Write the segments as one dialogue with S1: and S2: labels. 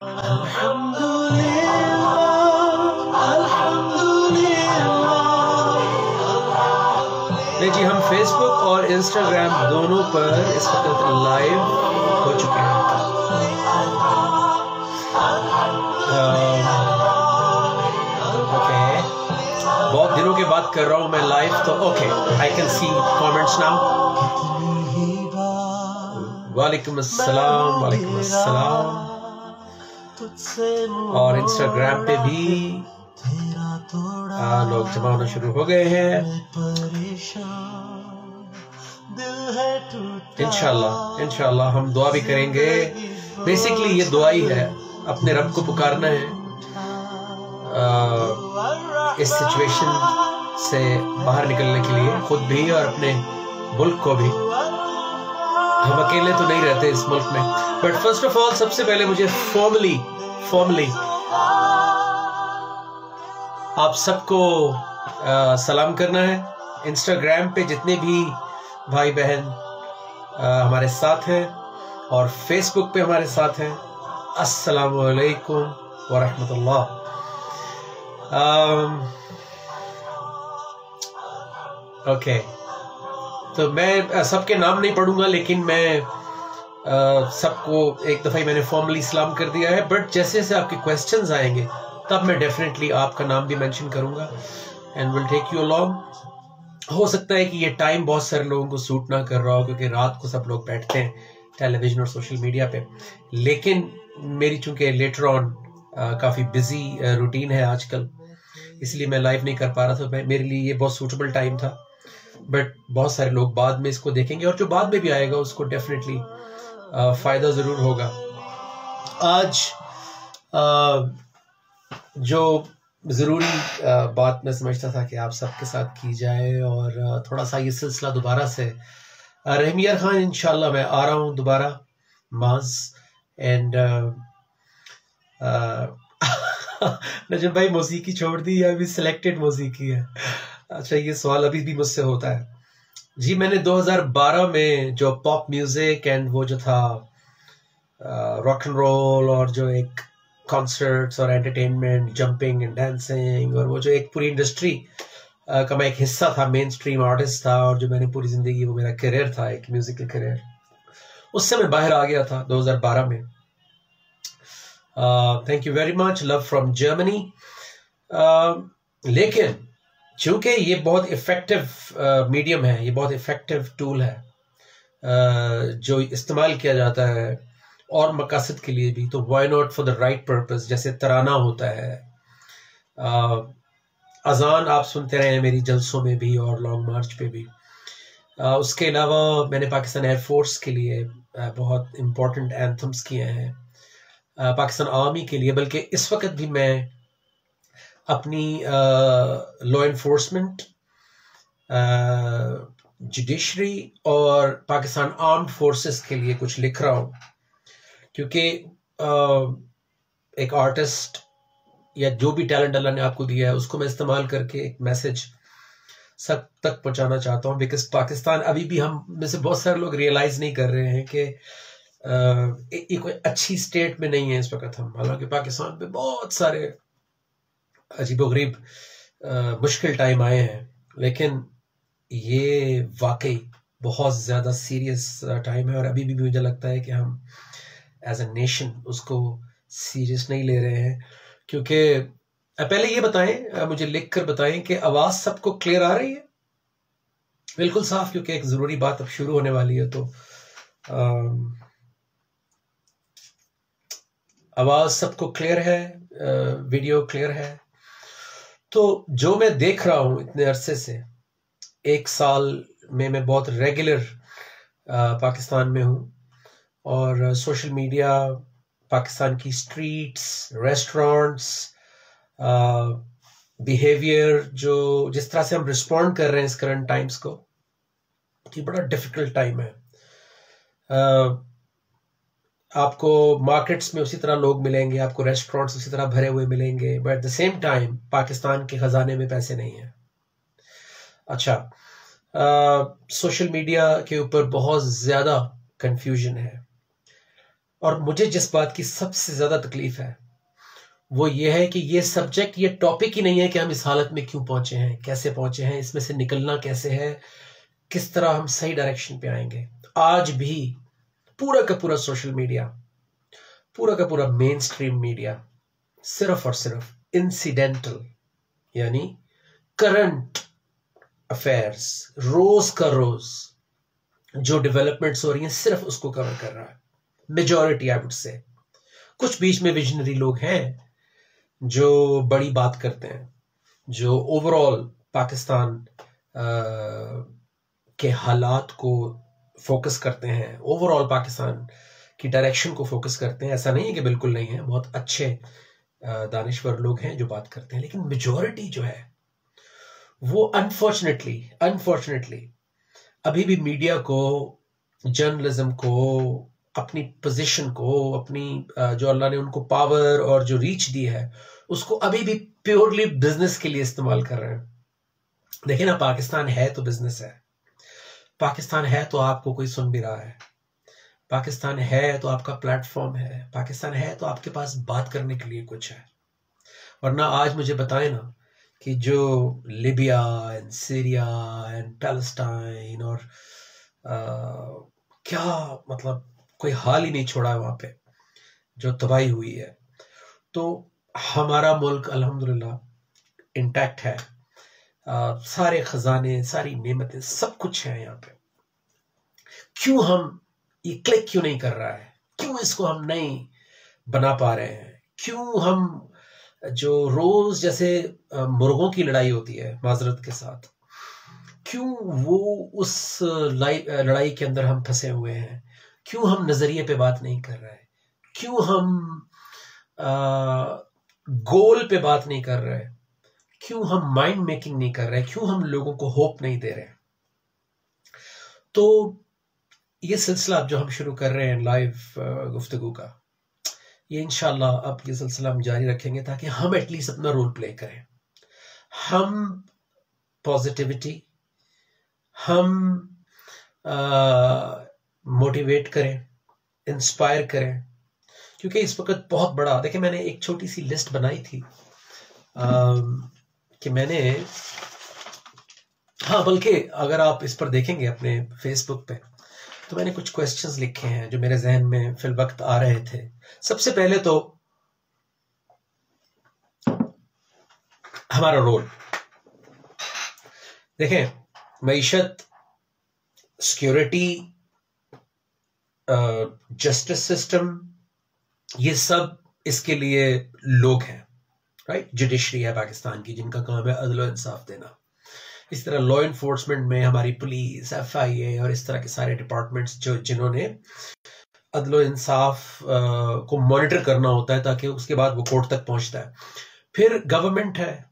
S1: नहीं जी, हम फेसबुक और इंस्टाग्राम दोनों पर इस वक्त लाइव हो चुके हैं। ओके, बहुत दिनों के बाद कर रहा हूं मैं लाइव, तो okay, I can see comments now. वालेकुम अस्सलाम, वालेकुम अस्सलाम। और इंस्टाग्राम पे भी लोग जमा होना शुरू हो गए हैं। इंशाल्लाह हम दुआ भी करेंगे। बेसिकली ये दुआ ही है, अपने रब को पुकारना है इस सिचुएशन से बाहर निकलने के लिए, खुद भी और अपने मुल्क को भी। हम अकेले तो नहीं रहते इस मुल्क में। बट फर्स्ट ऑफ ऑल, सबसे पहले मुझे फॉर्मली आप सबको सलाम करना है। इंस्टाग्राम पे जितने भी भाई बहन हमारे साथ हैं और फेसबुक पे हमारे साथ हैं, अस्सलामु अलैकुम व रहमतुल्लाह। ओके, तो मैं सबके नाम नहीं पढ़ूंगा, लेकिन मैं सबको एक दफ़ा ही मैंने फॉर्मली सलाम कर दिया है। बट जैसे जैसे आपके क्वेश्चंस आएंगे तब मैं डेफिनेटली आपका नाम भी मेंशन करूंगा and will take you along. हो सकता है कि ये टाइम बहुत सारे लोगों को सूट ना कर रहा हो, क्योंकि रात को सब लोग बैठते हैं टेलीविजन और सोशल मीडिया पे। लेकिन मेरी चूंकि लेटर ऑन काफ़ी बिजी रूटीन है आजकल, इसलिए मैं लाइव नहीं कर पा रहा था। मेरे लिए ये बहुत सूटेबल टाइम था। बट बहुत सारे लोग बाद में इसको देखेंगे और जो बाद में भी आएगा उसको डेफिनेटली फ़ायदा ज़रूर होगा। आज जो ज़रूरी बात मैं समझता था कि आप सबके साथ की जाए, और थोड़ा सा ये सिलसिला दोबारा से रहमिया खान, इंशाल्लाह मैं आ रहा हूँ दोबारा माज एंड नजम भाई मौसीकी छोड़ दी या अभी सिलेक्टेड मौसीकी है? अच्छा, ये सवाल अभी भी मुझसे होता है जी। मैंने 2012 में जो पॉप म्यूजिक एंड वो जो था रॉक एंड रोल और जो एक कॉन्सर्ट्स और एंटरटेनमेंट, जंपिंग एंड डांसिंग, और वो जो एक पूरी इंडस्ट्री का मैं एक हिस्सा था, मेन स्ट्रीम आर्टिस्ट था, और जो मैंने पूरी जिंदगी, वो मेरा करियर था, एक म्यूजिकल करियर, उससे मैं बाहर आ गया था 2012 में। Thank you very much, love from Germany. लेकिन चूंकि ये बहुत इफेक्टिव मीडियम है, ये बहुत इफेक्टिव टूल है जो इस्तेमाल किया जाता है और मकासद के लिए भी, तो why not for the right purpose. जैसे तराना होता है, अजान आप सुनते रहे हैं मेरी जलसों में भी और लॉन्ग मार्च पे भी। उसके अलावा मैंने पाकिस्तान एयरफोर्स के लिए बहुत इम्पोर्टेंट एंथम्स किए हैं, पाकिस्तान आर्मी के लिए। बल्कि इस वक्त भी मैं अपनी लॉ इन्फोर्समेंट, जुडिशरी और पाकिस्तान आर्म्ड फोर्सेस के लिए कुछ लिख रहा हूँ, क्योंकि एक आर्टिस्ट या जो भी टैलेंट अल्लाह ने आपको दिया है उसको मैं इस्तेमाल करके एक मैसेज सब तक पहुंचाना चाहता हूँ। बिकॉज पाकिस्तान अभी भी, हम में से बहुत सारे लोग रियलाइज नहीं कर रहे हैं कि कोई अच्छी स्टेट में नहीं है इस वक्त हम। हालांकि पाकिस्तान पे बहुत सारे अजीबोगरीब मुश्किल टाइम आए हैं, लेकिन ये वाकई बहुत ज़्यादा सीरियस टाइम है, और अभी भी मुझे लगता है कि हम एज अ नेशन उसको सीरियस नहीं ले रहे हैं। क्योंकि पहले ये बताएं, मुझे लिख कर बताएं कि आवाज़ सबको क्लियर आ रही है? बिल्कुल साफ, क्योंकि एक ज़रूरी बात अब शुरू होने वाली है। तो आवाज़ सबको क्लियर है, वीडियो क्लियर है? तो जो मैं देख रहा हूँ इतने अरसे से, एक साल में मैं बहुत रेगुलर पाकिस्तान में हूँ, और सोशल मीडिया, पाकिस्तान की स्ट्रीट्स, रेस्टोरेंट्स, बिहेवियर, जो जिस तरह से हम रिस्पॉन्ड कर रहे हैं इस करंट टाइम्स को, ये बड़ा डिफिकल्ट टाइम है। आपको मार्केट्स में उसी तरह लोग मिलेंगे, आपको रेस्टोरेंट्स उसी तरह भरे हुए मिलेंगे, but at the same time Pakistan के खजाने में पैसे नहीं हैं। अच्छा, सोशल मीडिया के ऊपर बहुत ज़्यादा कंफ्यूजन है, और मुझे जिस बात की सबसे ज्यादा तकलीफ है वो ये है कि ये सब्जेक्ट, ये टॉपिक ही नहीं है कि हम इस हालत में क्यों पहुंचे हैं, कैसे पहुंचे हैं, इसमें से निकलना कैसे है, किस तरह हम सही डायरेक्शन पे आएंगे। आज भी पूरा का पूरा सोशल मीडिया, पूरा का पूरा मेन स्ट्रीम मीडिया सिर्फ और सिर्फ इंसिडेंटल यानी करंट अफेयर्स, रोज का रोज जो डेवलपमेंट्स हो रही हैं सिर्फ उसको कवर कर रहा है, मेजॉरिटी आई वुड से। कुछ बीच में विजनरी लोग हैं जो बड़ी बात करते हैं, जो ओवरऑल पाकिस्तान के हालात को फोकस करते हैं, ओवरऑल पाकिस्तान की डायरेक्शन को फोकस करते हैं। ऐसा नहीं है कि बिल्कुल नहीं है, बहुत अच्छे दानिश्वर लोग हैं जो बात करते हैं, लेकिन मेजॉरिटी जो है वो अनफॉर्चुनेटली अभी भी मीडिया को, जर्नलिज्म को, अपनी पोजीशन को, अपनी जो अल्लाह ने उनको पावर और जो रीच दी है उसको अभी भी प्योरली बिजनेस के लिए इस्तेमाल कर रहे हैं। देखिए ना, पाकिस्तान है तो बिजनेस है, पाकिस्तान है तो आपको कोई सुन भी रहा है, पाकिस्तान है तो आपका प्लेटफॉर्म है, पाकिस्तान है तो आपके पास बात करने के लिए कुछ है। वरना आज मुझे बताएं ना कि जो Libya and Syria and Palestine और क्या मतलब कोई हाल ही नहीं छोड़ा है वहां पे, जो तबाही हुई है। तो हमारा मुल्क अल्हम्दुलिल्लाह इंटैक्ट है, सारे खजाने, सारी नेमतें, सब कुछ है यहाँ पे। क्यों हम ये क्लिक क्यों नहीं कर रहा है, क्यों इसको हम नहीं बना पा रहे हैं, क्यों हम जो रोज जैसे मुर्गों की लड़ाई होती है माजरत के साथ, क्यों वो उस लड़ाई के अंदर हम फंसे हुए हैं, क्यों हम नजरिए पे बात नहीं कर रहे हैं, क्यों हम गोल पे बात नहीं कर रहे, क्यों हम माइंड मेकिंग नहीं कर रहे, क्यों हम लोगों को होप नहीं दे रहे। तो ये सिलसिला जो हम शुरू कर रहे हैं लाइव गुफ्तगू का, ये इंशाल्लाह अब ये सिलसिला हम जारी रखेंगे ताकि हम एटलीस्ट अपना रोल प्ले करें। हम पॉजिटिविटी, हम मोटिवेट करें, इंस्पायर करें, क्योंकि इस वक्त बहुत बड़ा, देखिए मैंने एक छोटी सी लिस्ट बनाई थी कि मैंने, हाँ बल्कि अगर आप इस पर देखेंगे अपने फेसबुक पे तो मैंने कुछ क्वेश्चंस लिखे हैं जो मेरे जहन में फिल वक्त आ रहे थे। सबसे पहले तो हमारा रोल देखें, मईशत, सिक्योरिटी, जस्टिस सिस्टम, ये सब इसके लिए लोग हैं, राइट। जुडिशरी है पाकिस्तान की जिनका काम है अदल और इंसाफ देना। इस तरह लॉ इन्फोर्समेंट में हमारी पुलिस, FIA और इस तरह के सारे डिपार्टमेंट्स जो जिन्होंने अदल और इंसाफ को मॉनिटर करना होता है ताकि उसके बाद वो कोर्ट तक पहुंचता है। फिर गवर्नमेंट है,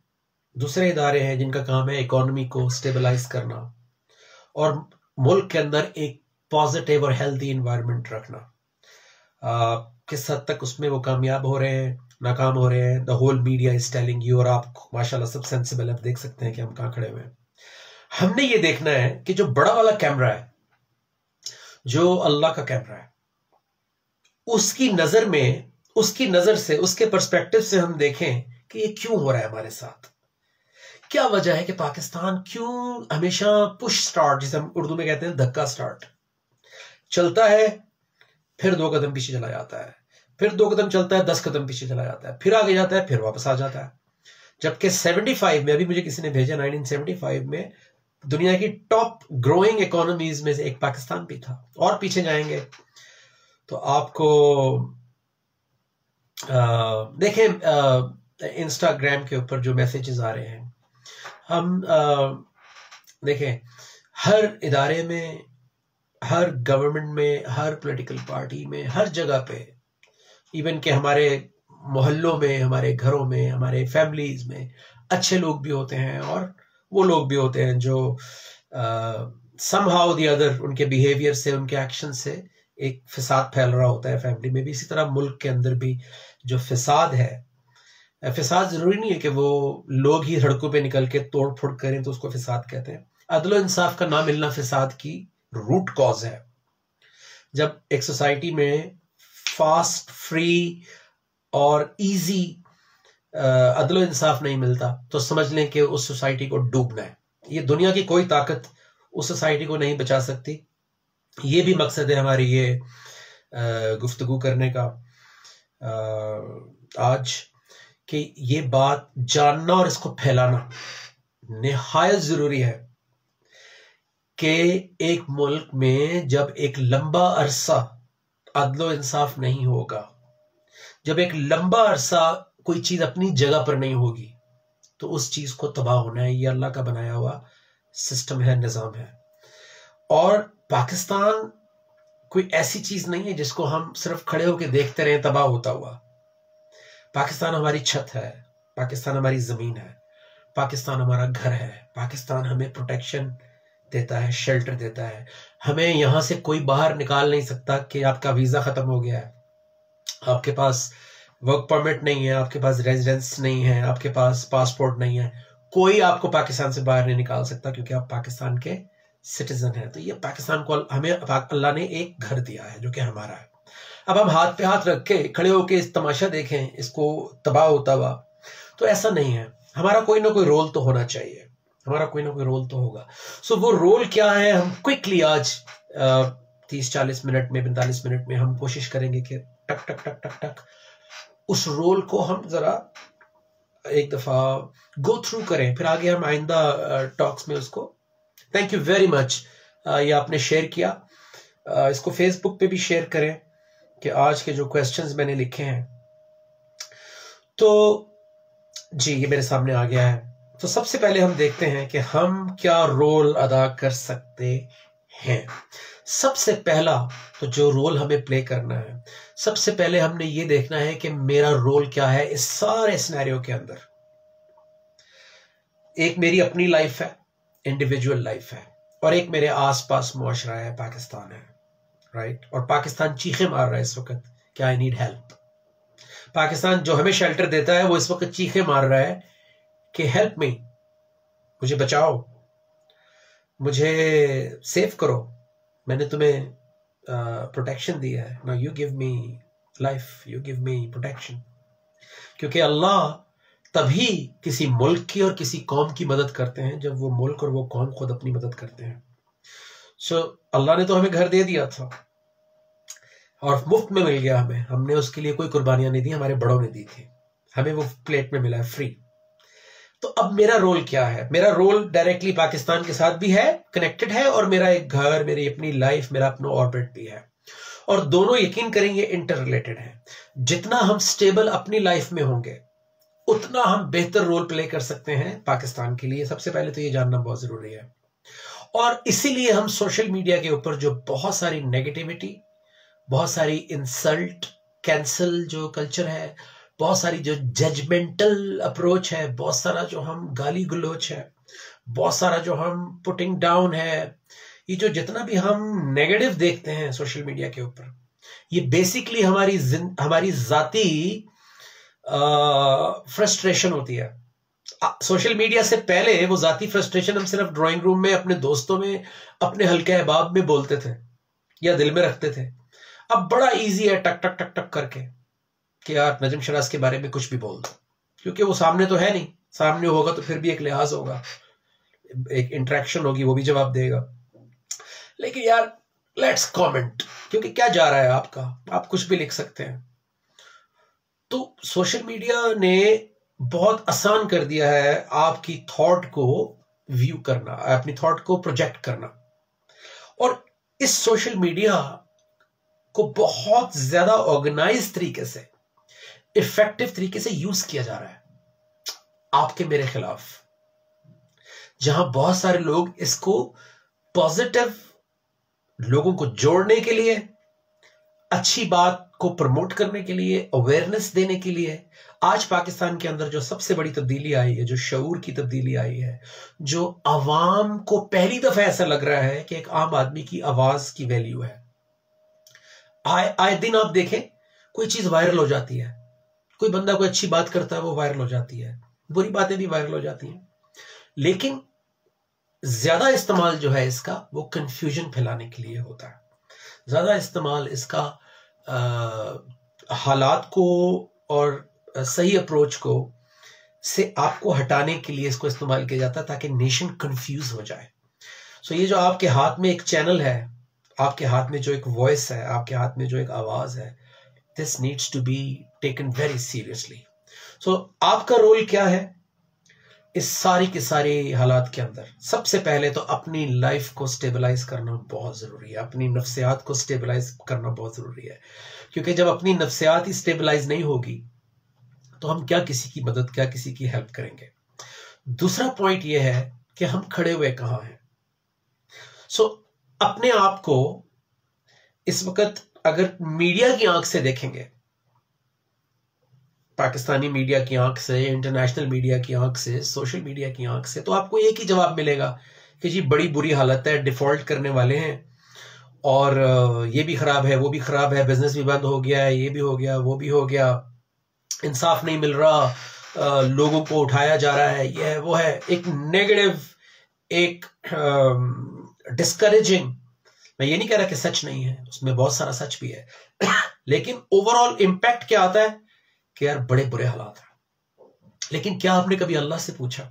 S1: दूसरे इदारे हैं जिनका काम है इकोनॉमी को स्टेबलाइज करना और मुल्क के अंदर एक पॉजिटिव और हेल्दी इन्वायरमेंट रखना। किस हद तक उसमें वो कामयाब हो रहे हैं, नाकाम हो रहे हैं, the whole media is telling you, और आप माशाल्लाह सब सेंसिबल, आप देख सकते हैं कि हम कहां खड़े हुए हैं। हमने ये देखना है कि जो बड़ा वाला कैमरा है, जो अल्लाह का कैमरा है, उसकी नजर में, उसकी नजर से, उसके पर्सपेक्टिव से हम देखें कि ये क्यों हो रहा है हमारे साथ, क्या वजह है कि पाकिस्तान क्यों हमेशा पुश स्टार्ट, जिसे हम उर्दू में कहते हैं धक्का स्टार्ट, चलता है फिर 2 कदम पीछे चला जाता है, फिर 2 कदम चलता है 10 कदम पीछे चला जाता है, फिर आगे जाता है, फिर वापस आ जाता है। जबकि 75 में, अभी मुझे किसी ने भेजा, 1975 में दुनिया की टॉप ग्रोइंग इकोनॉमीज में से एक पाकिस्तान भी था। और पीछे जाएंगे तो आपको देखें इंस्टाग्राम के ऊपर जो मैसेजेस आ रहे हैं, हम देखें हर इदारे में, हर गवर्नमेंट में, हर पॉलिटिकल पार्टी में, हर जगह पे, इवन के हमारे मोहल्लों में, हमारे घरों में, हमारे फैमिलीज में अच्छे लोग भी होते हैं और वो लोग भी होते हैं जो समहाउ द अदर उनके बिहेवियर से, उनके एक्शन से एक फिसाद फैल रहा होता है फैमिली में भी। इसी तरह मुल्क के अंदर भी जो फिसाद है, फिसाद जरूरी नहीं है कि वो लोग ही सड़कों पे निकल के तोड़ फोड़ करें तो उसको फिसाद कहते हैं। अदल इंसाफ का ना मिलना फिसाद की रूट कॉज है। जब एक सोसाइटी में फास्ट, फ्री और इजी अदलो इंसाफ नहीं मिलता तो समझ लें कि उस सोसाइटी को डूबना है। ये दुनिया की कोई ताकत उस सोसाइटी को नहीं बचा सकती। ये भी मकसद है हमारी ये गुफ्तगू करने का आज, कि ये बात जानना और इसको फैलाना निहायत जरूरी है कि एक मुल्क में जब एक लंबा अरसा अदलो इंसाफ नहीं होगा, जब एक लंबा अरसा कोई चीज अपनी जगह पर नहीं होगी, तो उस चीज को तबाह होना है। ये अल्लाह का बनाया हुआ सिस्टम है, निजाम है। और पाकिस्तान कोई ऐसी चीज नहीं है जिसको हम सिर्फ खड़े होकर देखते रहे तबाह होता हुआ। पाकिस्तान हमारी छत है, पाकिस्तान हमारी जमीन है, पाकिस्तान हमारा घर है, पाकिस्तान हमें प्रोटेक्शन देता है, शेल्टर देता है। हमें यहां से कोई बाहर निकाल नहीं सकता कि आपका वीजा खत्म हो गया है, आपके पास वर्क परमिट नहीं है, आपके पास रेजिडेंस नहीं है, आपके पास पासपोर्ट नहीं है। कोई आपको पाकिस्तान से बाहर नहीं निकाल सकता क्योंकि आप पाकिस्तान के सिटीजन हैं। तो ये पाकिस्तान को हमें अल्लाह ने एक घर दिया है जो कि हमारा है। अब हम हाथ पे हाथ रख के खड़े होके इस तमाशा देखें, इसको तबाह होता हुआ, तो ऐसा नहीं है। हमारा कोई ना कोई रोल तो होना चाहिए, हमारा कोई ना कोई रोल तो होगा। सो वो रोल क्या है, हम क्विकली आज 30-40 मिनट में, 45 मिनट में हम कोशिश करेंगे कि टक टक टक टक टक उस रोल को हम जरा एक दफा गो थ्रू करें, फिर आगे हम आइंदा टॉक्स में उसको। थैंक यू वेरी मच, ये आपने शेयर किया। इसको फेसबुक पे भी शेयर करें कि आज के जो क्वेश्चंस मैंने लिखे हैं, तो जी ये मेरे सामने आ गया है। तो सबसे पहले हम देखते हैं कि हम क्या रोल अदा कर सकते हैं। सबसे पहला तो जो रोल हमें प्ले करना है, सबसे पहले हमने ये देखना है कि मेरा रोल क्या है इस सारे सिनेरियो के अंदर। एक मेरी अपनी लाइफ है, इंडिविजुअल लाइफ है, और एक मेरे आसपास मुआशरा है, पाकिस्तान है, राइट। और पाकिस्तान चीखे मार रहा है इस वक्त कि आई नीड हेल्प। पाकिस्तान जो हमें शेल्टर देता है वो इस वक्त चीखे मार रहा है कि हेल्प मी, मुझे बचाओ, मुझे सेव करो, मैंने तुम्हें प्रोटेक्शन दिया है, now you give me life, you give me protection. क्योंकि अल्लाह तभी किसी मुल्क की और किसी कौम की मदद करते हैं जब वो मुल्क और वो कौम खुद अपनी मदद करते हैं। सो अल्लाह ने तो हमें घर दे दिया था और मुफ्त में मिल गया हमें, हमने उसके लिए कोई कुर्बानियां नहीं दी, हमारे बड़ों ने दी थी, हमें वो प्लेट में मिला है फ्री। तो अब मेरा रोल क्या है? मेरा रोल डायरेक्टली पाकिस्तान के साथ भी है, कनेक्टेड है, और मेरा एक घर, मेरी अपनी लाइफ, मेरा अपना ऑर्बिट भी है, और दोनों यकीन करेंगे इंटर रिलेटेड है। जितना हम स्टेबल अपनी लाइफ में होंगे उतना हम बेहतर रोल प्ले कर सकते हैं पाकिस्तान के लिए। सबसे पहले तो ये जानना बहुत जरूरी है। और इसीलिए हम सोशल मीडिया के ऊपर जो बहुत सारी नेगेटिविटी, बहुत सारी इंसल्ट, कैंसल जो कल्चर है, बहुत सारी जो जजमेंटल अप्रोच है, बहुत सारा जो हम गाली गलोच है, बहुत सारा जो हम पुटिंग डाउन है, ये जो जितना भी हम नेगेटिव देखते हैं सोशल मीडिया के ऊपर, ये बेसिकली हमारी जाती फ्रस्ट्रेशन होती है। सोशल मीडिया से पहले वो जाती फ्रस्ट्रेशन हम सिर्फ ड्राइंग रूम में अपने दोस्तों में, अपने हल्के अहबाब में बोलते थे या दिल में रखते थे। अब बड़ा इजी है टक टक टक टक करके कि यार नजम शराज के बारे में कुछ भी बोल दो, क्योंकि वो सामने तो है नहीं, सामने होगा तो फिर भी एक लिहाज होगा, एक इंटरेक्शन होगी, वो भी जवाब देगा। लेकिन यार लेट्स कमेंट, क्योंकि क्या जा रहा है आपका, आप कुछ भी लिख सकते हैं। तो सोशल मीडिया ने बहुत आसान कर दिया है आपकी थॉट को व्यू करना, अपनी थॉट को प्रोजेक्ट करना, और इस सोशल मीडिया को बहुत ज्यादा ऑर्गेनाइज तरीके से, इफेक्टिव तरीके से यूज किया जा रहा है आपके मेरे खिलाफ। जहां बहुत सारे लोग इसको पॉजिटिव, लोगों को जोड़ने के लिए, अच्छी बात को प्रमोट करने के लिए, अवेयरनेस देने के लिए। आज पाकिस्तान के अंदर जो सबसे बड़ी तब्दीली आई है, जो शऊर की तब्दीली आई है, जो अवाम को पहली दफा ऐसा लग रहा है कि एक आम आदमी की आवाज की वैल्यू है। आए दिन आप देखें कोई चीज वायरल हो जाती है, कोई बंदा कोई अच्छी बात करता है वो वायरल हो जाती है, बुरी बातें भी वायरल हो जाती हैं। लेकिन ज्यादा इस्तेमाल जो है इसका, वो कंफ्यूजन फैलाने के लिए होता है। ज्यादा इस्तेमाल इसका हालात को और सही अप्रोच को से आपको हटाने के लिए इसको इस्तेमाल किया जाता है ताकि नेशन कंफ्यूज हो जाए। सो ये जो आपके हाथ में एक चैनल है, आपके हाथ में जो एक वॉइस है, आपके हाथ में जो एक आवाज है, this needs to be taken very seriously. So आपका रोल क्या है इस सारी के सारे हालात के अंदर? सबसे पहले तो अपनी लाइफ को स्टेबलाइज करना बहुत जरूरी है, अपनी नफ्सियात को स्टेबलाइज करना बहुत जरूरी है, क्योंकि जब अपनी नफ्सियात ही स्टेबलाइज नहीं होगी तो हम क्या किसी की मदद, क्या किसी की हेल्प करेंगे। दूसरा पॉइंट यह है कि हम खड़े हुए कहां हैं। सो अपने आप को इस वक्त अगर मीडिया की आंख से देखेंगे, पाकिस्तानी मीडिया की आंख से, इंटरनेशनल मीडिया की आंख से, सोशल मीडिया की आंख से, तो आपको एक ही जवाब मिलेगा कि जी बड़ी बुरी हालत है, डिफॉल्ट करने वाले हैं, और ये भी खराब है, वो भी खराब है, बिजनेस भी बंद हो गया है, ये भी हो गया, वो भी हो गया, इंसाफ नहीं मिल रहा, लोगों को उठाया जा रहा है, ये है वो है। एक नेगेटिव, एक डिस्करेजिंग, मैं ये नहीं कह रहा कि सच नहीं है, उसमें बहुत सारा सच भी है लेकिन ओवरऑल इंपैक्ट क्या आता है कि यार बड़े बुरे हालात हैं। लेकिन क्या आपने कभी अल्लाह से पूछा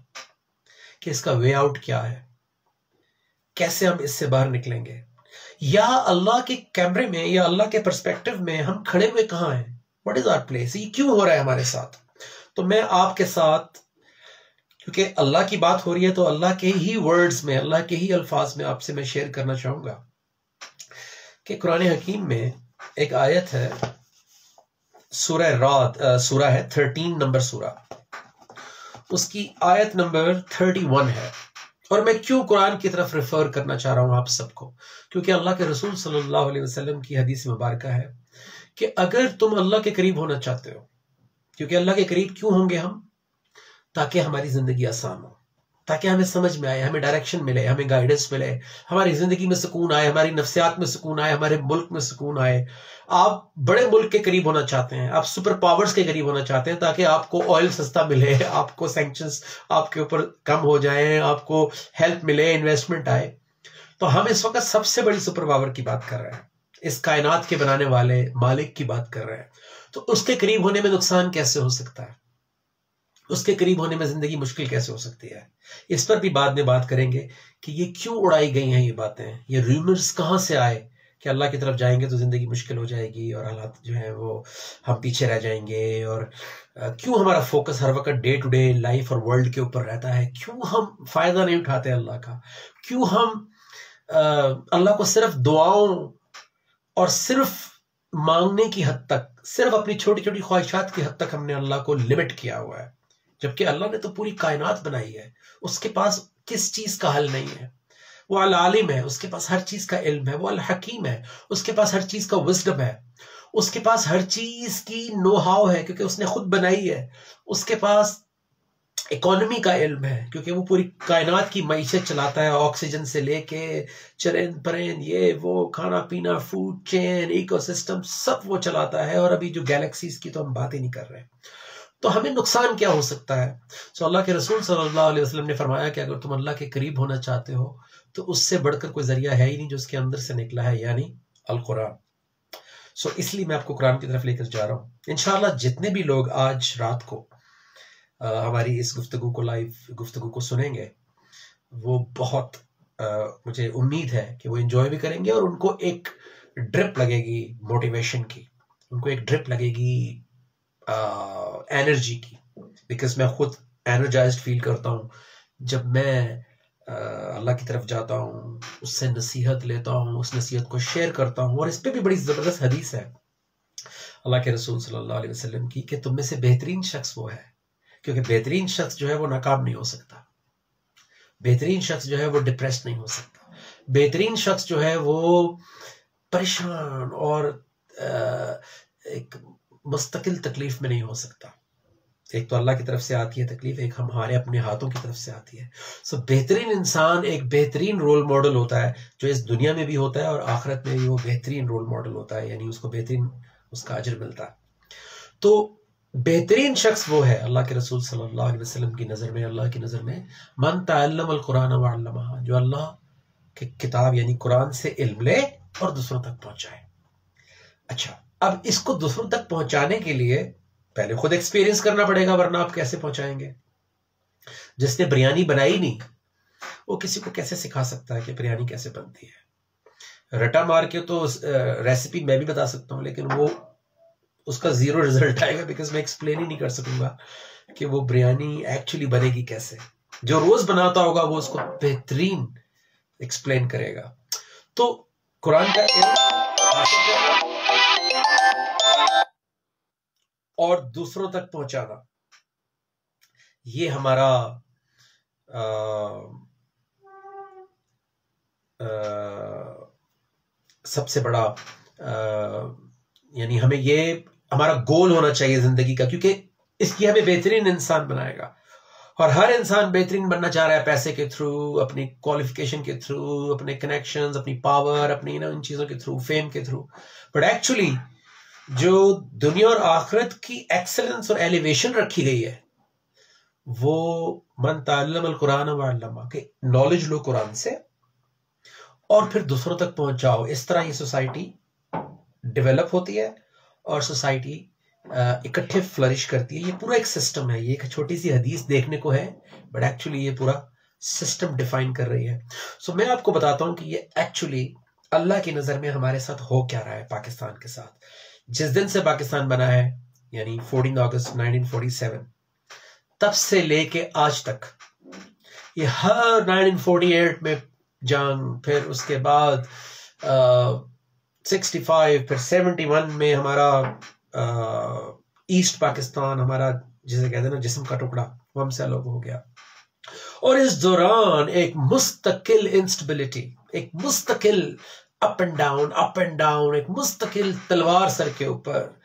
S1: कि इसका वे आउट क्या है, कैसे हम इससे बाहर निकलेंगे? या अल्लाह के कैमरे में या अल्लाह के पर्सपेक्टिव में हम खड़े हुए कहां हैं? What is our place? ये क्यों हो रहा है हमारे साथ? तो मैं आपके साथ, क्योंकि अल्लाह की बात हो रही है, तो अल्लाह के ही वर्ड्स में, अल्लाह के ही अल्फाज में आपसे मैं शेयर करना चाहूंगा कि कुरान हकीम में एक आयत है, सूरह राद, सूरह है 13 नंबर सूरह, उसकी आयत नंबर 31 है। और मैं क्यों कुरान की तरफ रेफर करना चाह रहा हूं आप सबको? क्योंकि अल्लाह के रसूल सल्लल्लाहु अलैहि वसल्लम की हदीस मुबारक है कि अगर तुम अल्लाह के करीब होना चाहते हो, क्योंकि अल्लाह के करीब क्यों होंगे हम? ताकि हमारी जिंदगी आसान हो, ताकि हमें समझ में आए, हमें डायरेक्शन मिले, हमें गाइडेंस मिले, हमारी जिंदगी में सुकून आए, हमारी नफ्सियात में सुकून आए, हमारे मुल्क में सुकून आए। आप बड़े मुल्क के करीब होना चाहते हैं, आप सुपर पावर्स के करीब होना चाहते हैं ताकि आपको ऑयल सस्ता मिले, आपको सैंक्शंस आपके ऊपर कम हो जाएं, आपको हेल्प मिले, इन्वेस्टमेंट आए। तो हम इस वक्त सबसे बड़ी सुपर पावर की बात कर रहे हैं, इस कायनात के बनाने वाले मालिक की बात कर रहे हैं। तो उसके करीब होने में नुकसान कैसे हो सकता है, उसके करीब होने में जिंदगी मुश्किल कैसे हो सकती है, इस पर भी बाद में बात करेंगे कि ये क्यों उड़ाई गई हैं ये बातें, ये रूमर्स कहां से आए कि अल्लाह की तरफ जाएंगे तो जिंदगी मुश्किल हो जाएगी और हालात जो है वो हम पीछे रह जाएंगे, और क्यों हमारा फोकस हर वक्त डे टू डे लाइफ और वर्ल्ड के ऊपर रहता है, क्यों हम फायदा नहीं उठाते अल्लाह का, क्यों हम अल्लाह को सिर्फ दुआओं और सिर्फ मांगने की हद तक, सिर्फ अपनी छोटी छोटी ख्वाहिशात की हद तक हमने अल्लाह को लिमिट किया हुआ है, जबकि अल्लाह ने तो पूरी कायनात बनाई है। उसके पास किस चीज का हल नहीं है, वो अल आलिम है, उसके पास हर चीज का इल्म है, वो अल हकीम है, उसके पास हर चीज का विजडम है, उसके पास हर चीज की नो हाउ है क्योंकि उसने खुद बनाई है, उसके पास इकोनॉमी का इल्म है क्योंकि वो पूरी कायनात की मईशत चलाता है, ऑक्सीजन से लेके चरेन परेन, ये वो, खाना पीना, फूड चेन, इकोसिस्टम, सब वो चलाता है। और अभी जो गैलेक्सीज की तो हम बात ही नहीं कर रहे। तो हमें नुकसान क्या हो सकता है? सो अल्लाह के रसूल सल्लल्लाहु अलैहि वसल्लम ने फरमाया कि अगर तुम अल्लाह के करीब होना चाहते हो तो उससे बढ़कर कोई जरिया है ही नहीं जो उसके अंदर से निकला है, यानी अल कुरान। सो इसलिए मैं आपको कुरान की तरफ लेकर जा रहा हूँ। इंशाल्लाह जितने भी लोग आज रात को हमारी इस गुफ्तगू को, लाइव गुफ्तगू को सुनेंगे, वो बहुत मुझे उम्मीद है कि वो एंजॉय भी करेंगे और उनको एक ड्रिप लगेगी मोटिवेशन की, उनको एक ड्रिप लगेगी एनर्जी की। बिकॉज मैं खुद एनर्जाइज्ड फील करता हूँ जब मैं अल्लाह की तरफ जाता हूँ, उससे नसीहत लेता हूँ, उस नसीहत को शेयर करता हूँ। और इस पे भी बड़ी ज़बरदस्त हदीस है अल्लाह के रसूल सल्लल्लाहु अलैहि वसल्लम की कि तुम में से बेहतरीन शख्स वो है, क्योंकि बेहतरीन शख्स जो है वो नाकाम नहीं हो सकता, बेहतरीन शख्स जो है वो डिप्रेस नहीं हो सकता, बेहतरीन शख्स जो है वो परेशान और एक मुस्तकिल तकलीफ में नहीं हो सकता। एक तो अल्लाह की तरफ से आती है तकलीफ, एक हमारे अपने हाथों की तरफ से आती है। सो बेहतरीन इंसान एक बेहतरीन रोल मॉडल होता है जो इस दुनिया में भी होता है और आखिरत में भी वो बेहतरीन रोल मॉडल होता है, यानी उसको बेहतरीन उसका अजर मिलता है। तो बेहतरीन शख्स वो है अल्लाह के रसूल सल्लल्लाहु अलैहि वसल्लम की नज़र में, अल्लाह की नज़र में, मन तअल्लम अल कुरान व अल्लमहा, जो अल्लाह की किताब यानी कुरान से इल्म ले और दूसरों तक पहुंचाए। अच्छा, अब इसको दूसरों तक पहुंचाने के लिए पहले खुद एक्सपीरियंस करना पड़ेगा, वरना आप कैसे पहुंचाएंगे? जिसने बिरयानी बनाई नहीं वो किसी को कैसे सिखा सकता है कि बिरयानी कैसे बनती है? रटा मार के तो रेसिपी मैं भी बता सकता हूं, लेकिन वो उसका जीरो रिजल्ट आएगा, बिकॉज मैं एक्सप्लेन ही नहीं कर सकूंगा कि वो बिरयानी एक्चुअली बनेगी कैसे। जो रोज बनाता होगा वो उसको बेहतरीन एक्सप्लेन करेगा। तो कुरान का इल्म हासिल करना और दूसरों तक पहुंचाना, ये हमारा सबसे बड़ा यानी हमें ये हमारा गोल होना चाहिए जिंदगी का, क्योंकि इसकी हमें बेहतरीन इंसान बनाएगा। और हर इंसान बेहतरीन बनना चाह रहा है पैसे के थ्रू, अपनी क्वालिफिकेशन के थ्रू, अपने कनेक्शंस, अपनी पावर, अपनी इन चीजों के थ्रू, फेम के थ्रू। बट एक्चुअली जो दुनिया और आखिरत की एक्सेलेंस और एलिवेशन रखी गई है वो मन ताल्लम कुरान व अल्लमा, के नॉलेज लो कुरान से और फिर दूसरों तक पहुंचाओ। इस तरह ये सोसाइटी डेवलप होती है और सोसाइटी इकट्ठे फ्लरिश करती है। ये पूरा एक सिस्टम है। ये एक छोटी सी हदीस देखने को है, बट एक्चुअली ये पूरा सिस्टम डिफाइन कर रही है। सो मैं आपको बताता हूं कि ये एक्चुअली अल्लाह की नजर में हमारे साथ हो क्या रहा है पाकिस्तान के साथ। जिस दिन से पाकिस्तान बना है, यानी 14 अगस्त 1947, तब से लेके आज तक ये हर 1948 में जंग, फिर उसके बाद 65, फिर 71 में हमारा ईस्ट पाकिस्तान, हमारा जिसे कहते हैं ना जिस्म का टुकड़ा, वो हमसे अलग हो गया। और इस दौरान एक मुस्तकिल इंस्टेबिलिटी, एक मुस्तकिल अप एंड डाउन, एक मुस्तकिल तलवार सर के ऊपर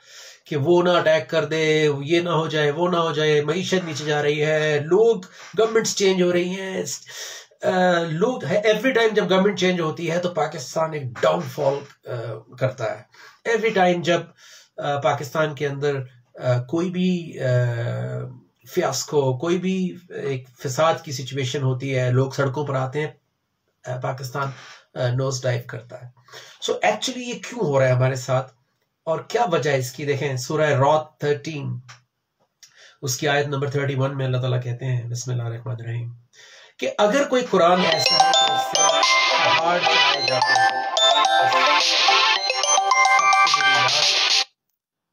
S1: कि वो ना अटैक कर दे, ये ना हो जाए, वो ना हो जाए, मईशत नीचे जा रही है, लोग, गवर्नमेंट्स चेंज हो रही हैं, लोग एवरी टाइम जब गवर्नमेंट चेंज होती है तो पाकिस्तान एक डाउनफॉल करता है। एवरी टाइम जब पाकिस्तान के अंदर कोई भी फियास्को, कोई भी एक फिसाद की सिचुएशन होती है, लोग सड़कों पर आते हैं, पाकिस्तान नोज डाइव करता है। सो एक्चुअली ये क्यों हो रहा है हमारे साथ और क्या वजह है इसकी? देखें सूरह रौद 13 उसकी आयत नंबर 31 में अल्लाह ताला कहते हैं, बिस्मिल्लाहिर्रहमानिर्रहीम, कि अगर कोई कुरान ऐसा है तो इससे पहाड़ चलाए जाते हैं।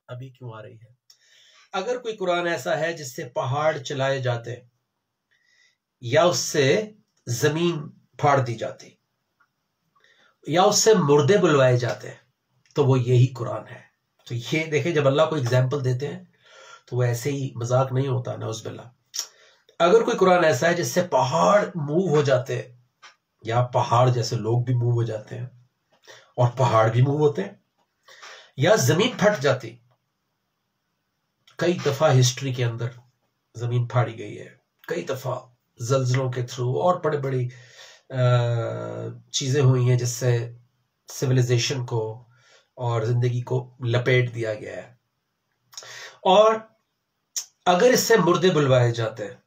S1: अभी क्यों आ रही है? अगर कोई कुरान ऐसा है जिससे पहाड़ चलाए जाते या उससे जमीन फाड़ दी जाती या उससे मुर्दे बुलवाए जाते तो वो यही कुरान है। तो ये देखें, जब अल्लाह को एग्जाम्पल देते हैं तो वो ऐसे ही मजाक नहीं होता, नौज़ुबिल्लाह। अगर कोई कुरान ऐसा है जिससे पहाड़ मूव हो जाते हैं या पहाड़ जैसे लोग भी मूव हो जाते हैं और पहाड़ भी मूव होते हैं या जमीन फट जाती, कई दफा हिस्ट्री के अंदर जमीन फाड़ी गई है, कई दफा जल्जलों के थ्रू और बड़ी बड़ी चीजें हुई हैं जिससे सिविलाइजेशन को और जिंदगी को लपेट दिया गया है। और अगर इससे मुर्दे बुलवाए जाते हैं,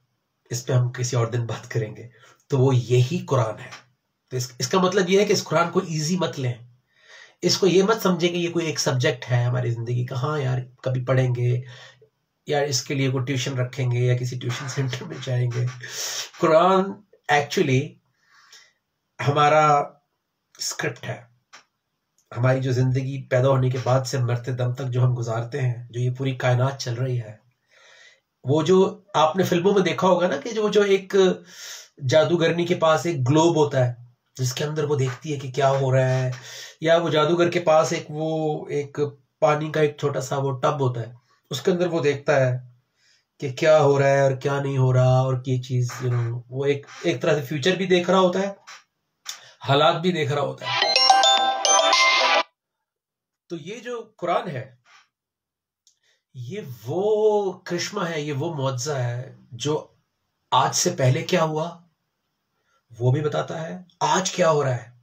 S1: इस पे हम किसी और दिन बात करेंगे, तो वो यही कुरान है। तो इसका मतलब ये है कि इस कुरान को इजी मत लें, इसको ये मत समझे कि ये कोई एक सब्जेक्ट है हमारी जिंदगी का, हाँ यार कभी पढ़ेंगे या इसके लिए कोई ट्यूशन रखेंगे या किसी ट्यूशन सेंटर में जाएंगे। कुरान एक्चुअली हमारा स्क्रिप्ट है। हमारी जो जिंदगी पैदा होने के बाद से मरते दम तक जो हम गुजारते हैं, जो ये पूरी कायनात चल रही है, वो जो आपने फिल्मों में देखा होगा ना कि जो एक जादूगरनी के पास एक ग्लोब होता है जिसके अंदर वो देखती है कि क्या हो रहा है, या वो जादूगर के पास एक पानी का एक छोटा सा वो टब होता है, उसके अंदर वो देखता है कि क्या हो रहा है और क्या नहीं हो रहा, और ये चीज वो एक तरह से फ्यूचर भी देख रहा होता है, हालात भी देख रहा होता है। तो ये जो कुरान है ये वो करिश्मा है, ये वो मुअज्जा है जो आज से पहले क्या हुआ वो भी बताता है, आज क्या हो रहा है,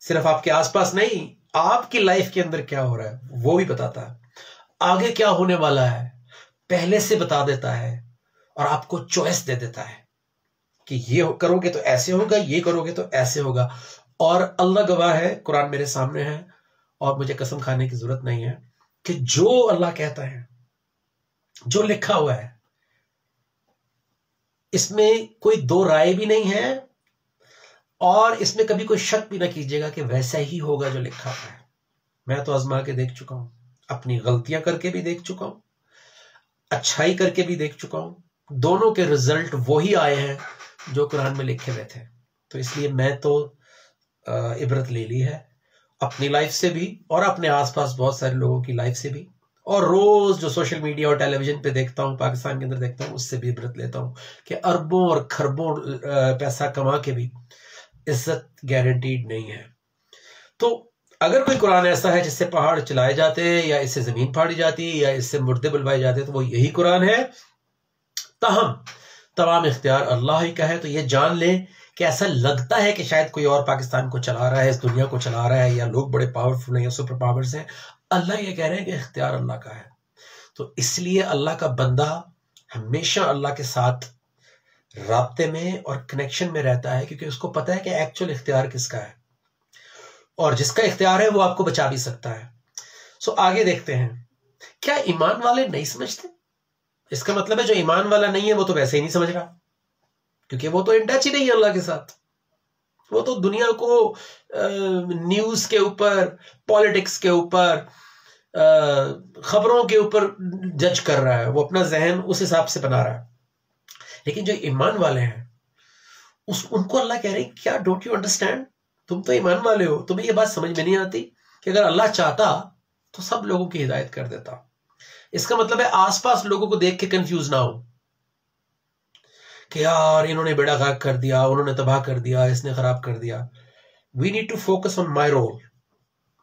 S1: सिर्फ आपके आसपास नहीं, आपकी लाइफ के अंदर क्या हो रहा है वो भी बताता है, आगे क्या होने वाला है पहले से बता देता है और आपको चॉइस दे देता है कि ये करोगे तो ऐसे होगा, ये करोगे तो ऐसे होगा। और अल्लाह गवाह है, कुरान मेरे सामने है और मुझे कसम खाने की जरूरत नहीं है कि जो अल्लाह कहता है, जो लिखा हुआ है, इसमें कोई दो राय भी नहीं है और इसमें कभी कोई शक भी ना कीजिएगा कि वैसा ही होगा जो लिखा हुआ है। मैं तो आजमा के देख चुका हूं, अपनी गलतियां करके भी देख चुका हूं, अच्छाई करके भी देख चुका हूं, दोनों के रिजल्ट वही आए हैं जो कुरान में लिखे हुए थे। तो इसलिए मैं तो इबरत ले ली है अपनी लाइफ से भी और अपने आसपास बहुत सारे लोगों की लाइफ से भी, और रोज जो सोशल मीडिया और टेलीविजन पे देखता हूं, पाकिस्तान के अंदर देखता हूं, उससे भी इबरत लेता हूं कि अरबों और खरबों पैसा कमा के भी इज्जत गारंटीड नहीं है। तो अगर कोई कुरान ऐसा है जिससे पहाड़ चलाए जाते या इससे जमीन फाड़ी जाती या इससे मुर्दे बुलवाए जाते तो वो यही कुरान है। ताहम तमाम इख्तियार अल्लाह ही का है। तो ये जान लें कि ऐसा लगता है कि शायद कोई और पाकिस्तान को चला रहा है, इस दुनिया को चला रहा है, या लोग बड़े पावरफुल हैं या सुपर पावर्स हैं। अल्लाह ये कह रहे हैं कि इख्तियार अल्लाह का है। तो इसलिए अल्लाह का बंदा हमेशा अल्लाह के साथ राब्ते में और कनेक्शन में रहता है, क्योंकि उसको पता है कि एक्चुअल इख्तियार किसका है, और जिसका इख्तियार है वो आपको बचा भी सकता है। सो आगे देखते हैं। क्या ईमान वाले नहीं समझते? इसका मतलब है जो ईमान वाला नहीं है वो तो वैसे ही नहीं समझ रहा, क्योंकि वो तो इन टच ही नहीं है अल्लाह के साथ। वो तो दुनिया को न्यूज के ऊपर, पॉलिटिक्स के ऊपर, खबरों के ऊपर जज कर रहा है, वो अपना जहन उस हिसाब से बना रहा है। लेकिन जो ईमान वाले हैं उनको अल्लाह कह रहे हैं, क्या डोंट यू अंडरस्टैंड? तुम तो ईमान वाले हो, तुम्हें ये बात समझ में नहीं आती कि अगर अल्लाह चाहता तो सब लोगों की हिदायत कर देता। इसका मतलब है आसपास लोगों को देख के कंफ्यूज ना हो कि यार इन्होंने बेड़ा गर्क कर दिया, उन्होंने तबाह कर दिया, इसने खराब कर दिया। We need to focus on my role,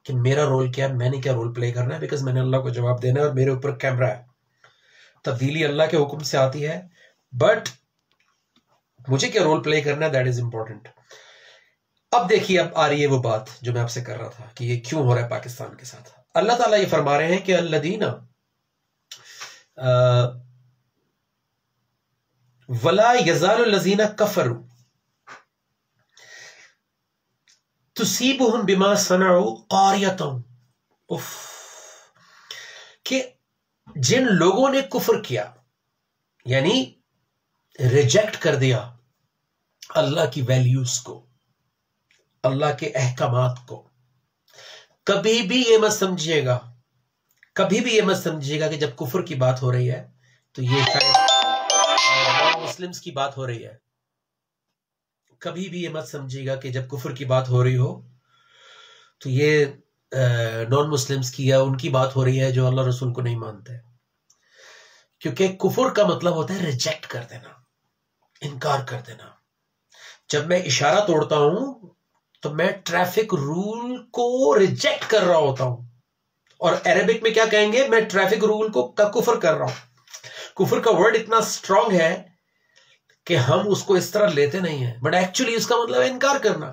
S1: कि मेरा रोल क्या है, मैंने क्या रोल प्ले करना है, बिकॉज मैंने अल्लाह को जवाब देना है और मेरे ऊपर कैमरा है। तब्दीली अल्लाह के हुक्म से आती है, बट मुझे क्या रोल प्ले करना है, दैट इज इंपॉर्टेंट। अब देखिए, अब आ रही है वो बात जो मैं आपसे कर रहा था कि ये क्यों हो रहा है पाकिस्तान के साथ। अल्लाह ताला ये फरमा रहे हैं कि अल्लदीना वला यज़ालुल्लज़ीना कफरू तुसीबुहुम बिमा सनउ क़ारियतुन। उफ, कि जिन लोगों ने कुफ्र किया, यानी रिजेक्ट कर दिया अल्लाह की वैल्यूज को, अल्लाह के अहकामात को, कभी भी ये मत समझिएगा, कभी भी ये मत समझिएगा कि जब कुफ्र की बात हो रही है तो ये शायद मुस्लिम्स की बात हो रही है। कभी भी ये मत समझिएगा कि जब कुफ्र की बात हो रही हो तो ये नॉन मुस्लिम्स की या उनकी बात हो रही है जो अल्लाह रसूल को नहीं मानते। क्योंकि कुफ्र का मतलब होता है रिजेक्ट कर देना, इनकार कर देना। जब मैं इशारा तोड़ता हूं तो मैं ट्रैफिक रूल को रिजेक्ट कर रहा होता हूं, और अरेबिक में क्या कहेंगे, मैं ट्रैफिक रूल को का कुफ्र कर रहा हूं। कुफ्र का वर्ड इतना स्ट्रांग है कि हम उसको इस तरह लेते नहीं है, बट एक्चुअली उसका मतलब है इनकार करना।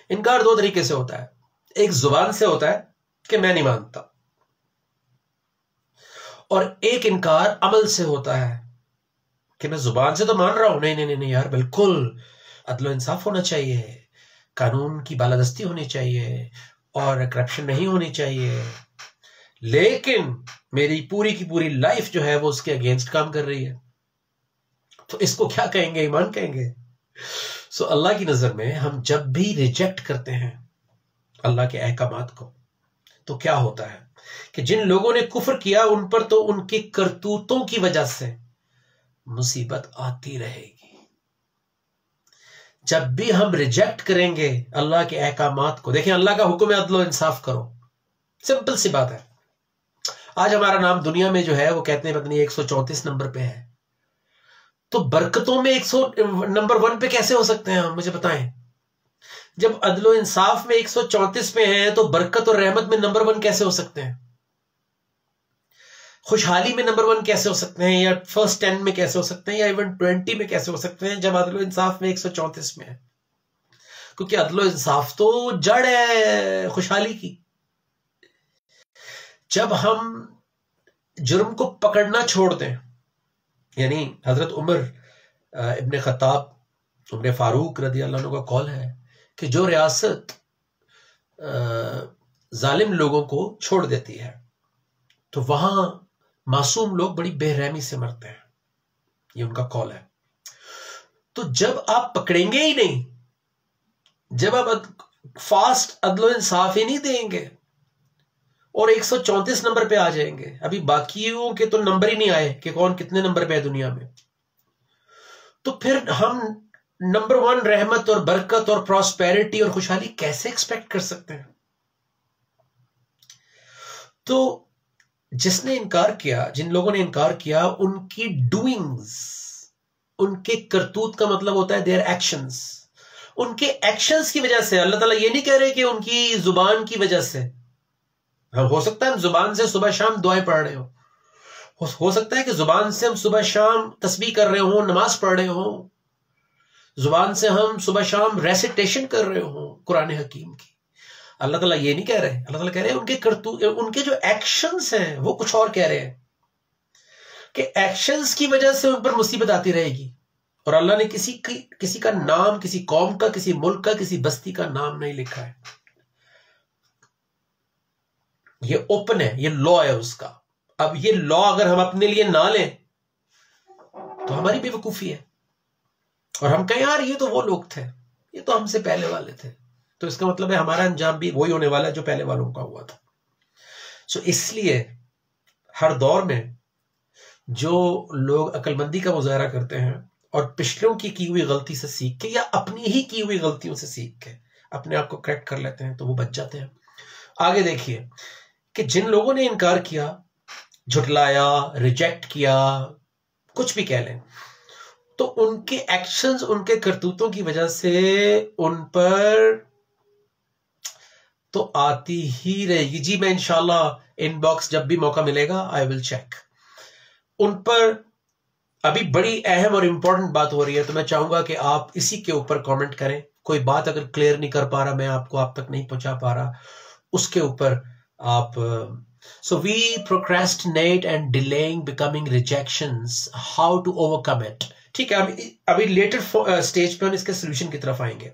S1: इनकार दो तरीके से होता है, एक जुबान से होता है कि मैं नहीं मानता, और एक इनकार अमल से होता है कि मैं जुबान से तो मान रहा हूं, नहीं नहीं नहीं यार, बिल्कुल अदलो इंसाफ होना चाहिए, कानून की बालादस्ती होनी चाहिए और करप्शन नहीं होनी चाहिए, लेकिन मेरी पूरी की पूरी लाइफ जो है वो उसके अगेंस्ट काम कर रही है। तो इसको क्या कहेंगे, ईमान कहेंगे? सो अल्लाह की नजर में हम जब भी रिजेक्ट करते हैं अल्लाह के अहकामात को, तो क्या होता है कि जिन लोगों ने कुफ्र किया उन पर तो उनकी करतूतों की वजह से मुसीबत आती रहेगी। जब भी हम रिजेक्ट करेंगे अल्लाह के अहकामात को, देखिए अल्लाह का हुक्म है अदलो इंसाफ करो, सिंपल सी बात है। आज हमारा नाम दुनिया में जो है वो कहते हैं पता नहीं 134 नंबर पे है, तो बरकतों में 100 नंबर 1 पे कैसे हो सकते हैं हम, मुझे बताएं। जब अदलो इंसाफ में 134 पे हैं तो बरकत और रहमत में नंबर 1 कैसे हो सकते हैं? खुशहाली में नंबर 1 कैसे हो सकते हैं, या फर्स्ट 10 में कैसे हो सकते हैं, या इवन 20 में कैसे हो सकते हैं जब अदलो इंसाफ में 134 में है? क्योंकि अदलो इंसाफ तो जड़ है खुशहाली की। जब हम जुर्म को पकड़ना छोड़ दें, यानी हजरत उमर इब्ने खत्ताब, उमर फारूक रदी अल्लाह अन्हु का कौल है कि जो रियासत जालिम लोगों को छोड़ देती है, तो वहां मासूम लोग बड़ी बेरहमी से मरते हैं, ये उनका कॉल है। तो जब आप पकड़ेंगे ही नहीं, जब आप फास्ट अदलो इंसाफ ही नहीं देंगे और 134 नंबर पे आ जाएंगे, अभी बाकियों के तो नंबर ही नहीं आए कि कौन कितने नंबर पे है दुनिया में, तो फिर हम नंबर 1 रहमत और बरकत और प्रॉस्पेरिटी और खुशहाली कैसे एक्सपेक्ट कर सकते हैं? तो जिसने इनकार किया, जिन लोगों ने इनकार किया, उनकी डूइंग्स, उनके करतूत का मतलब होता है देयर एक्शंस, उनके एक्शंस की वजह से, अल्लाह ताला ये नहीं कह रहे कि उनकी जुबान की वजह से। हो सकता है हम जुबान से सुबह शाम दुआएं पढ़ रहे हो सकता है कि जुबान से हम सुबह शाम तस्बीह कर रहे हो, नमाज पढ़ रहे हो, जुबान से हम सुबह शाम रेसिटेशन कर रहे हो कुरान हकीम की। अल्लाह ताला ये नहीं कह रहे, अल्लाह ताला कह रहे हैं उनके करतूत, उनके जो एक्शंस हैं वो कुछ और कह रहे हैं कि एक्शंस की वजह से उन पर मुसीबत आती रहेगी। और अल्लाह ने किसी का नाम, किसी कौम का, किसी मुल्क का, किसी बस्ती का नाम नहीं लिखा है। ये ओपन है, ये लॉ है उसका। अब ये लॉ अगर हम अपने लिए ना लें तो हमारी बेवकूफी है, और हम कहें यार ये तो वो लोग थे, ये तो हमसे पहले वाले थे, तो इसका मतलब है हमारा अंजाम भी वही होने वाला है जो पहले वालों का हुआ था। सो इसलिए हर दौर में जो लोग अक्लमंदी का मुजाहरा करते हैं और पिछलों की हुई गलती से सीख के या अपनी ही की हुई गलतियों से सीख के अपने आप को करेक्ट कर लेते हैं, तो वो बच जाते हैं। आगे देखिए कि जिन लोगों ने इनकार किया, झुटलाया, रिजेक्ट किया, कुछ भी कह लें, तो उनके एक्शंस, उनके करतूतों की वजह से उन पर तो आती ही रहेगी। जी मैं इंशाल्लाह इनबॉक्स जब भी मौका मिलेगा आई विल चेक। उन पर अभी बड़ी अहम और इंपॉर्टेंट बात हो रही है, तो मैं चाहूंगा कि आप इसी के ऊपर कमेंट करें। कोई बात अगर क्लियर नहीं कर पा रहा, मैं आपको आप तक नहीं पहुंचा पा रहा, उसके ऊपर आप so we procrastinate and delaying becoming rejections, how to overcome it. ठीक है, अभी लेटर स्टेज पे हम इसके सोल्यूशन की तरफ आएंगे।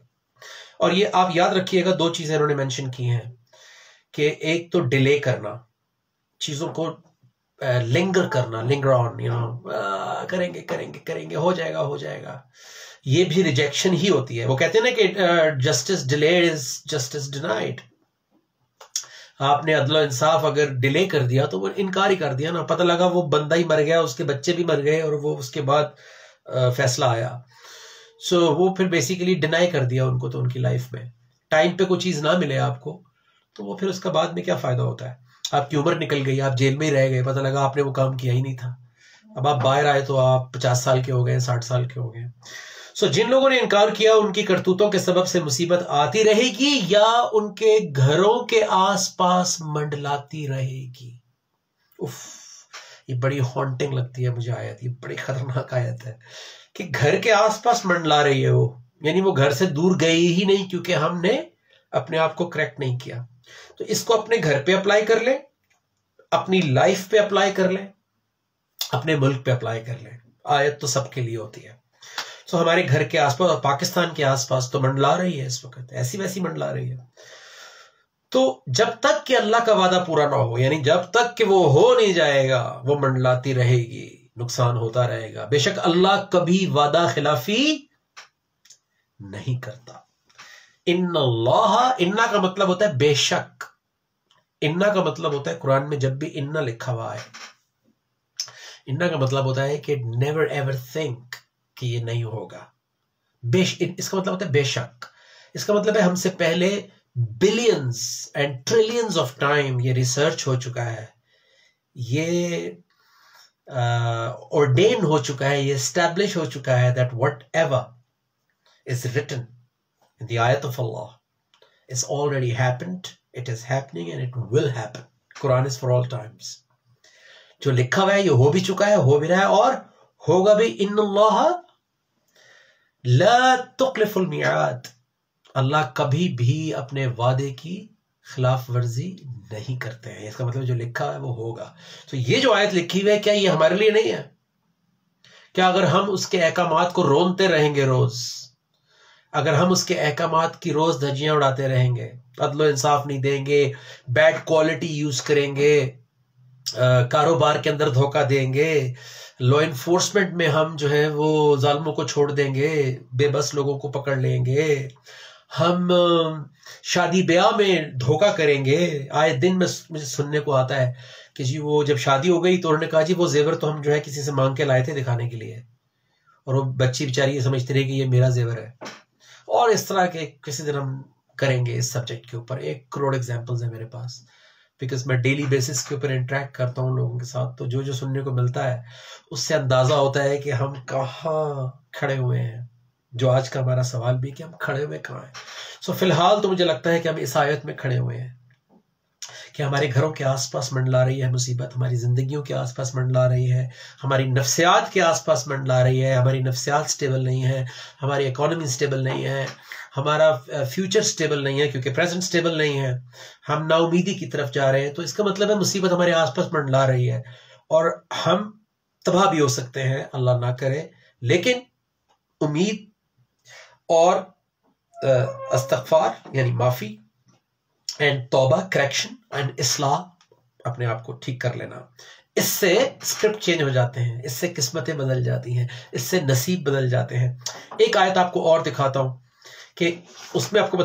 S1: और ये आप याद रखिएगा, 2 चीजें इन्होंने मेंशन की हैं कि एक तो डिले करना, चीजों को लिंगर करना, लिंगर ऑन, करेंगे करेंगे करेंगे, हो जाएगा हो जाएगा, ये भी रिजेक्शन ही होती है। वो कहते हैं ना कि justice delayed is justice denied. आपने अदल इंसाफ अगर डिले कर दिया तो वो इनकार ही कर दिया ना, पता लगा वो बंदा ही मर गया, उसके बच्चे भी मर गए, और वो उसके बाद फैसला आया। सो वो फिर बेसिकली डिनाई कर दिया उनको। तो उनकी लाइफ में टाइम पे कोई चीज ना मिले आपको, तो वो फिर उसका बाद में क्या फायदा होता है? आपकी उम्र निकल गई, आप जेल में ही रह गए, पता लगा आपने वो काम किया ही नहीं था, अब आप बाहर आए तो आप 50 साल के हो गए, 60 साल के हो गए। सो जिन लोगों ने इनकार किया, उनकी करतूतों के सबब से मुसीबत आती रहेगी या उनके घरों के आसपास मंडलाती रहेगी। उफ, ये बड़ी हॉन्टिंग लगती है मुझे आयत, ये बड़ी खतरनाक आयत है कि घर के आसपास मंडला रही है वो, यानी वो घर से दूर गई ही नहीं क्योंकि हमने अपने आप को करेक्ट नहीं किया। तो इसको अपने घर पे अप्लाई कर ले, अपनी लाइफ पे अप्लाई कर ले, अपने मुल्क पे अप्लाई कर ले। आयत तो सबके लिए होती है। सो हमारे घर के आसपास और पाकिस्तान के आसपास तो मंडला रही है इस वक्त, ऐसी वैसी मंडला रही है। तो जब तक कि अल्लाह का वादा पूरा ना हो, यानी जब तक कि वो हो नहीं जाएगा, वो मंडलाती रहेगी, नुकसान होता रहेगा। बेशक अल्लाह कभी वादा खिलाफी नहीं करता। इन्ना का मतलब होता है बेशक, इन्ना का मतलब होता है, कुरान में जब भी इन्ना लिखा हुआ है, इन्ना का मतलब होता है कि नेवर एवर थिंक कि ये नहीं होगा। इसका मतलब होता है बेशक। इसका मतलब है हमसे पहले billions and trillions of time ये रिसर्च हो चुका है, ये ऑर्डेन हो चुका है, ये एस्टैब्लिश हो चुका है that whatever is written in the ayat of Allah it's already happened, it is happening and it will happen. Quran is for all times. जो लिखा हुआ है ये हो भी चुका है, हो भी रहा है और होगा भी। इन्न अल्लाह ला तुखलिफुल मियाद, अल्लाह कभी भी अपने वादे की खिलाफ वर्जी नहीं करते हैं। इसका मतलब जो लिखा है वो होगा। तो ये जो आयत लिखी हुई है, क्या ये हमारे लिए नहीं है? क्या अगर हम उसके अहकामात को रोनते रहेंगे रोज, अगर हम उसके अहकामात की रोज धज्जियां उड़ाते रहेंगे, अदलो इंसाफ नहीं देंगे, बैड क्वालिटी यूज करेंगे, कारोबार के अंदर धोखा देंगे, लॉ इन्फोर्समेंट में हम जो है वो जालिमों को छोड़ देंगे, बेबस लोगों को पकड़ लेंगे, हम शादी ब्याह में धोखा करेंगे। आए दिन में मुझे सुनने को आता है कि जी वो जब शादी हो गई तो उन्होंने कहा जी वो जेवर तो हम जो है किसी से मांग के लाए थे दिखाने के लिए, और वो बच्ची बेचारी ये समझती रही कि ये मेरा जेवर है। और इस तरह के किसी दिन हम करेंगे इस सब्जेक्ट के ऊपर। 1 करोड़ एग्जाम्पल्स है मेरे पास, बिकॉज मैं डेली बेसिस के ऊपर इंटरेक्ट करता हूँ लोगों के साथ। तो जो जो सुनने को मिलता है उससे अंदाजा होता है कि हम कहाँ खड़े हुए हैं, जो आज का हमारा सवाल भी कि हम खड़े हुए कहाँ हैं। सो फिलहाल तो मुझे लगता है कि हम इस आयत में खड़े हुए हैं कि हमारे घरों के आसपास मंडला रही है मुसीबत, हमारी जिंदगियों के आसपास मंडला रही है, हमारी नफ्सियात के आसपास मंडला रही है। हमारी नफ्सियात स्टेबल नहीं है, हमारी इकोनॉमी स्टेबल नहीं है, हमारा फ्यूचर स्टेबल नहीं है क्योंकि प्रेजेंट स्टेबल नहीं है, हम नाउमीदी की तरफ जा रहे हैं। तो इसका मतलब है मुसीबत हमारे आसपास मंडला रही है और हम तबाह भी हो सकते हैं, अल्लाह ना करे। लेकिन उम्मीद और इस्तग़फ़ार यानी माफी एंड तौबा, करेक्शन एंड इस्लाह, अपने आप को ठीक कर लेना, इससे स्क्रिप्ट चेंज हो जाते हैं, इससे किस्मतें बदल जाती हैं, इससे नसीब बदल जाते हैं। एक आयत आपको और दिखाता हूं कि उसमें आपको